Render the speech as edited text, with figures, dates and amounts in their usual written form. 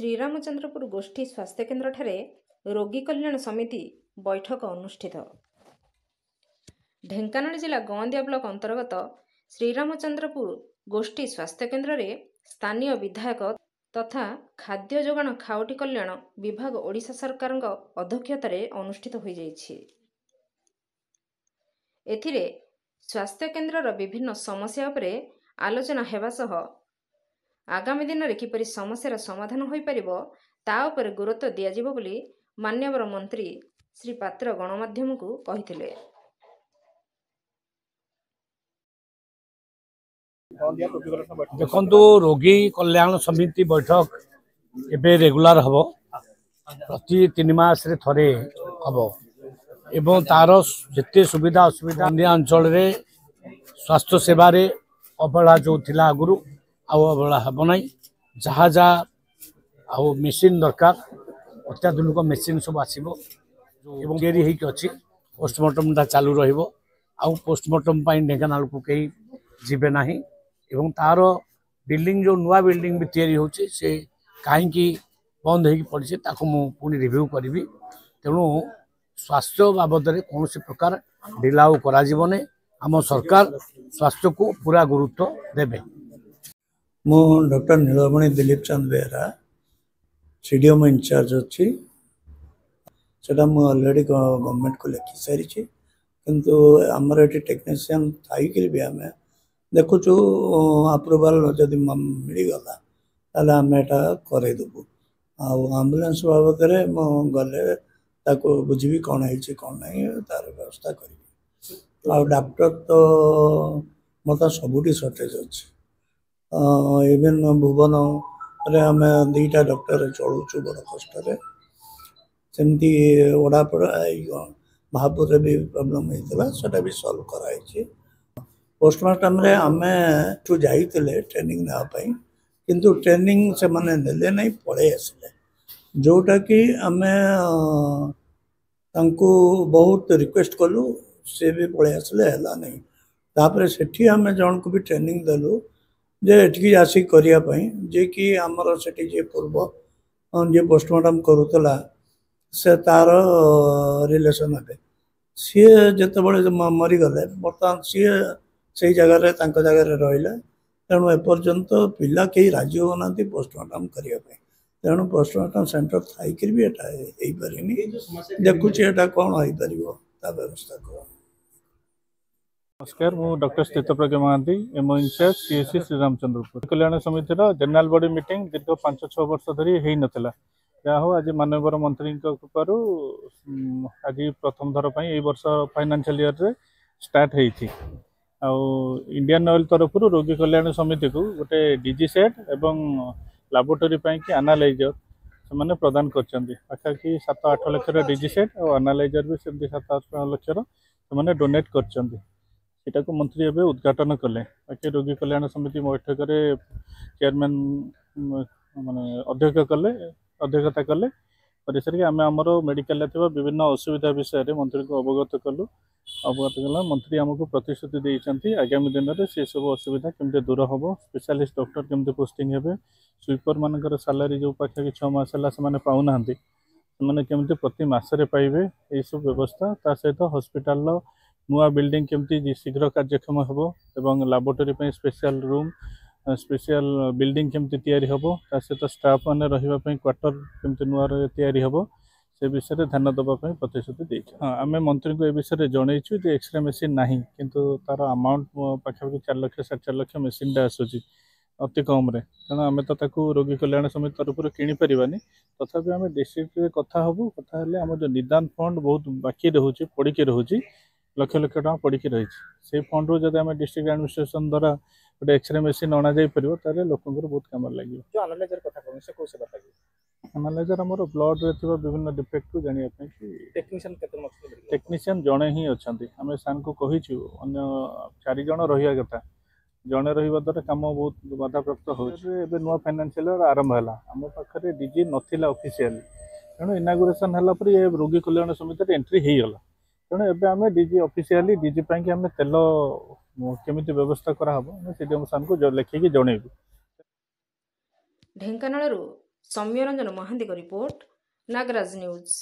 ଶ୍ରୀରାମଚନ୍ଦ୍ରପୁର ଗୋଷ୍ଠୀ ସ୍ୱାସ୍ଥ୍ୟକେନ୍ଦ୍ରଠାରେ ରୋଗୀ କଲ୍ୟାଣ ସମିତି ବୈଠକ ଅନୁଷ୍ଠିତ। ଢେଙ୍କାନାଳ ଜିଲ୍ଲା ଗଅଁଦିଆ ବ୍ଲକ ଅନ୍ତର୍ଗତ ଶ୍ରୀରାମଚନ୍ଦ୍ରପୁର ଗୋଷ୍ଠୀ ସ୍ୱାସ୍ଥ୍ୟକେନ୍ଦ୍ରରେ ସ୍ଥାନୀୟ ବିଧାୟକ ତଥା ଖାଦ୍ୟ ଯୋଗାଣ ଖାଉଟି କଲ୍ୟାଣ ବିଭାଗ ଓଡ଼ିଶା ସରକାରଙ୍କ ଅଧ୍ୟକ୍ଷତାରେ ଅନୁଷ୍ଠିତ ହୋଇଯାଇଛି। ଏଥିରେ ସ୍ୱାସ୍ଥ୍ୟକେନ୍ଦ୍ରର ବିଭିନ୍ନ ସମସ୍ୟା ଉପରେ ଆଲୋଚନା ହେବା ସହ ଆଗାମୀ ଦିନରେ କିପରି ସମସ୍ୟାର ସମାଧାନ ହୋଇପାରିବ ତା ଉପରେ ଗୁରୁତ୍ୱ ଦିଆଯିବ ବୋଲି ମାନ୍ୟବର ମନ୍ତ୍ରୀ ଶ୍ରୀ ପାତ୍ର ଗଣମାଧ୍ୟମକୁ କହିଥିଲେ। देखु रोगी कल्याण समिति बैठक एबे रेगुलर हम प्रति 3 मास रे थरे हम एवं तार जिते सुविधा असुविधा अंचल रे स्वास्थ्य सेवा रे अवहेला जो थिला आगुरु अवहेला हम ना जहाँ जहाँ आउ मेसीन दरकार अत्याधुनिक मेसीन सब आसो डेरी होगी अच्छी पोस्टमार्टम चालू रु पोस्टमार्टम ढेंकानाल को कहीं जीवे ना एवं तार बिल्डिंग जो नुआ बिल्डिंग भी तैयारी होची से कहीं बंद हो पड़ी पुणी रिव्यू करी तेणु स्वास्थ्य बाबद कौन प्रकार ढिलाऊ करा आम सरकार स्वास्थ्य को पूरा गुरुत्व देवे। मु डॉक्टर नीलमणि दिलीप चंद बेहरा सीडीएम इंचार्ज अच्छी सेटा मु ऑलरेडी गवर्नमेंट को लिखि सारी किंतु आमर ये टेक्नीशियन थी भी आम देखुचु अप्रूवाल जदि मिलगला ताले आम एटा करदेबू आम्बुलांस बाबद गले बुझी कौन है कौन नहीं तार व्यवस्था करी डॉक्टर तो मत सबुठी सर्टेज अच्छी इवेन भुवन आम 2टा डॉक्टर चलुचु बड़ कष्ट सेमती ओडापड़ा महापुर भी प्रोब्लेम होता भी सल्व कराई पोस्टमार्टम रे आम ठू जाइए ट्रेनिंग नापी किंतु ट्रेनिंग से माने नेले नहीं पड़े आसिले जोटा कि आम बहुत रिक्वेस्ट कलु सी भी पड़े आसिले है नहीं तापर सेठी आम जन को भी ट्रेनिंग देलु जे एठिकी आसिक करने जे कि आमर सेठी जे पूर्व जे पोस्टमार्टम करूला से तार रिलेशन हे सी जिते मरीगले बर्तमान सी से जगह जगह रहा तेणु एपर्यंत पिला कहीं राजी होना पोस्टमार्टम करने तेणु पोस्टमार्टम सेंटर थी भी एटा हो पारे देखुची एटा कौन हो पार व्यवस्था कर। नमस्कार मु डॉक्टर स्थित प्रज्ञा महांती एमओ इंचार्ज सीएससी श्रीरामचंद्रपुर कल्याण समितिर जनरल बॉडी मीटिंग दीर्घ 5-6 वर्ष धरी हो नाला जहाँ हो आज माननीय मंत्री कृपार आज प्रथम थर पर यही वर्ष फाइनेंशियल ईयर रे स्टार्ट होती इंडियन ऑयल तरफ रोगी कल्याण समिति को गोटे डीजी सेट एवं लैबोरेटरी कि एनालाइजर से प्रदान करपाखी 7-8 लाख डीजी सेट और एनालाइजर भी सेमती 7-8 लाख से डोनेट कर मंत्री एवं उद्घाटन कले बाकी रोगी कल्याण समिति बैठक चेयरमैन माने अध्यक्षता कले परिसर आम आमर मेडिकल विभिन्न असुविधा विषय में मंत्री को अवगत कलु मंत्री आमको प्रतिश्रुति देते आगामी दिन में से सब असुविधा केमती दूर हम स्पेशलिस्ट डॉक्टर केमती पोस्टिंग हे स्वीपर मानकर सालारी जो पाखे 6 मास है पाऊना केमती प्रति मसरे पाइबे यही सब व्यवस्था ता सहित हॉस्पिटल नुआ बिल्डिंग केमती शीघ्र कार्यक्षम हो एवं laboratory special room special building केमती तैयारी हम ता सहित स्टाफ मैंने रही क्वार्टर केमती नुआ तैयारी हम से विषय ध्यान देवाई प्रतिश्रुति देती। हाँ आम मंत्री को ए विषय जनईचु जे एक्सरे मेसीन ना किंतु तार अमाउंट पाखापाखि 4 लाख 4.5 लाख मेसीन आसूची अति कम तेणु आम तो रोगी कल्याण समिति तरफ किनीपारानी तथापि आम डिस्ट्रिक्ट कथा हबू कथा आम जो निदान फंड बहुत बाकी रोचे पड़ी रोचे लक्ष लक्ष टका पड़ी रही से फंड रू जब आम डिस्ट्रिक्ट एडमिनिस्ट्रेशन द्वारा गोटे एक्सरे मेसीन अणा जापर ताले लोकंर बहुत कम लगे एनालाइजर आमर ब्लड रे विभिन्न डिफेक्ट को जानिया टेक्नीशियन जड़े ही अच्छा आम सान को कहीचु अन्य 4 जन रहा कथा जड़े रहा द्वारा कम बहुत बाधाप्राप्त हो नुआ फाइनेंशियल आरंभ है आम पाखे डीजी नाला ऑफिशियल तेणु इनागुरेसन है ये रोगी कल्याण समिति एंट्री होगला तेणु एवं आम डीजी ऑफिशियली डीजी पाई आम तेल केमिति व्यवस्था कराहब सीडीएम सान को लिखिकी जनइबू। ढेंकानालरू ସୌମ୍ୟରଞ୍ଜନ ମହାନ୍ତିଙ୍କ ରିପୋର୍ଟ, ନାଗରାଜ ନ୍ୟୁଜ୍।